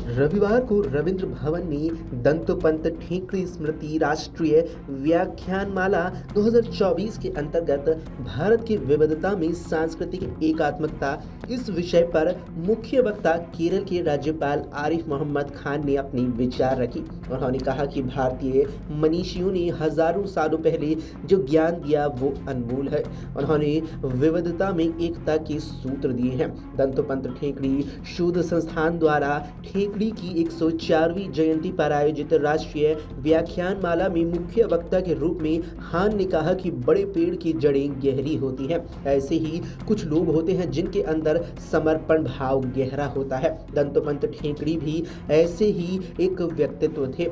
रविवार को रविंद्र भवन में दंतोपंत ठेकड़ी स्मृति राष्ट्रीय व्याख्यानमाला 2024 के अंतर्गत भारत की विविधता में सांस्कृतिक एकात्मकता इस विषय पर मुख्य वक्ता केरल के राज्यपाल आरिफ मोहम्मद खान ने अपनी विचार रखी। उन्होंने कहा कि भारतीय मनीषियों ने हजारों सालों पहले जो ज्ञान दिया वो अनमोल है। उन्होंने विविधता में एकता के सूत्र दिए हैं। दंतोपंत ठेकड़ी शोध संस्थान द्वारा ठेकड़ी की 104वीं जयंती पर आयोजित राष्ट्रीय व्याख्यानमाला में मुख्य वक्ता के रूप में खान ने कहा कि बड़े पेड़ की जड़ें गहरी होती हैं, ऐसे ही कुछ लोग होते हैं जिनके अंदर समर्पण भाव गहरा होता है। दंतोपंत ठेकड़ी भी ऐसे ही एक व्यक्तित्व थे।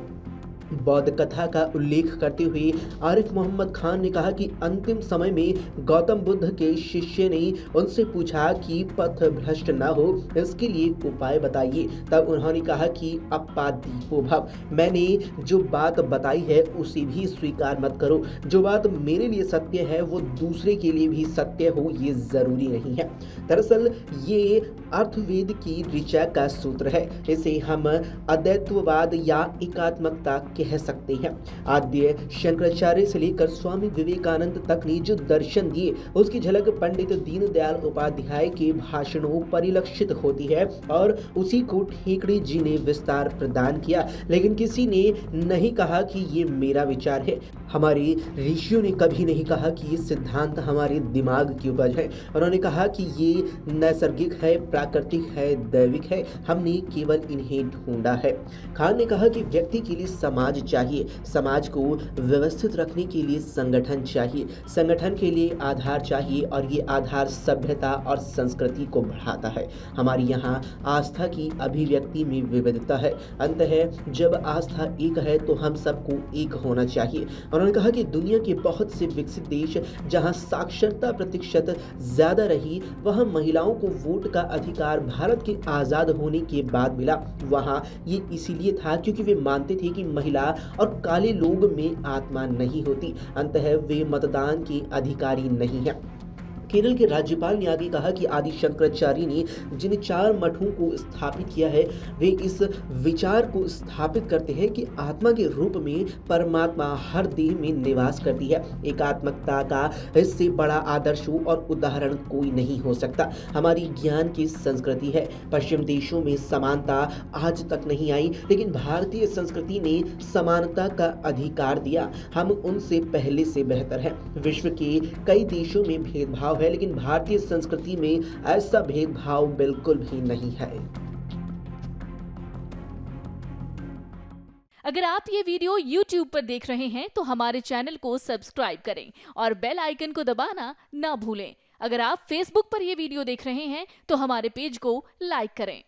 बौद्ध कथा का उल्लेख करते हुए आरिफ मोहम्मद खान ने कहा कि अंतिम समय में गौतम बुद्ध के शिष्य ने उनसे पूछा कि पथ भ्रष्ट न हो, इसके लिए उपाय बताइए। तब उन्होंने कहा कि अप्पा दीपो भव, मैंने जो बात बताई है उसे भी स्वीकार मत करो। जो बात मेरे लिए सत्य है वो दूसरे के लिए भी सत्य हो, ये जरूरी नहीं है। दरअसल ये अर्थवेद की ऋचा का सूत्र है। इसे हम अद्वैतवाद या एकात्मकता कह सकते हैं। आद्य शंकराचार्य से लेकर स्वामी विवेकानंद तक ने जो दर्शन दिए उसकी झलक पंडित दीनदयाल उपाध्याय के भाषणों परिलक्षित होती है और उसी को ठेकड़ी जी ने विस्तार प्रदान किया। लेकिन किसी ने नहीं कहा कि ये मेरा विचार है। हमारे ऋषियों ने कभी नहीं कहा कि ये सिद्धांत हमारे दिमाग की उपज है। उन्होंने कहा कि ये नैसर्गिक है, प्राकृतिक है, दैविक है, हमने केवल इन्हें ढूंढा है। खान ने कहा कि व्यक्ति के लिए समाज चाहिए, समाज को व्यवस्थित रखने के लिए संगठन चाहिए, संगठन के लिए आधार चाहिए और ये आधार सभ्यता और संस्कृति को बढ़ाता है। हमारी यहाँ आस्था की अभिव्यक्ति में विविधता है। अंततः जब आस्था एक है तो हम सबको एक होना चाहिए। उन्होंने कहा कि दुनिया के बहुत से विकसित देश जहाँ साक्षरता प्रतिशत ज्यादा रही, वहाँ महिलाओं को वोट का अधिकार भारत के आजाद होने के बाद मिला। वहाँ ये इसीलिए था क्योंकि वे मानते थे कि महिला और काले लोग में आत्मा नहीं होती, अंततः वे मतदान के अधिकारी नहीं हैं। केरल के राज्यपाल ने आगे कहा कि आदि शंकराचार्य ने जिन 4 मठों को स्थापित किया है वे इस विचार को स्थापित करते हैं कि आत्मा के रूप में परमात्मा हर देह में निवास करती है। एकात्मकता का इससे बड़ा आदर्श और उदाहरण कोई नहीं हो सकता। हमारी ज्ञान की संस्कृति है। पश्चिम देशों में समानता आज तक नहीं आई, लेकिन भारतीय संस्कृति ने समानता का अधिकार दिया। हम उनसे पहले से बेहतर हैं। विश्व के कई देशों में भेदभाव है, लेकिन भारतीय संस्कृति में ऐसा भेदभाव बिल्कुल भी नहीं है। अगर आप ये वीडियो YouTube पर देख रहे हैं तो हमारे चैनल को सब्सक्राइब करें और बेल आइकन को दबाना ना भूलें। अगर आप Facebook पर ये वीडियो देख रहे हैं तो हमारे पेज को लाइक करें।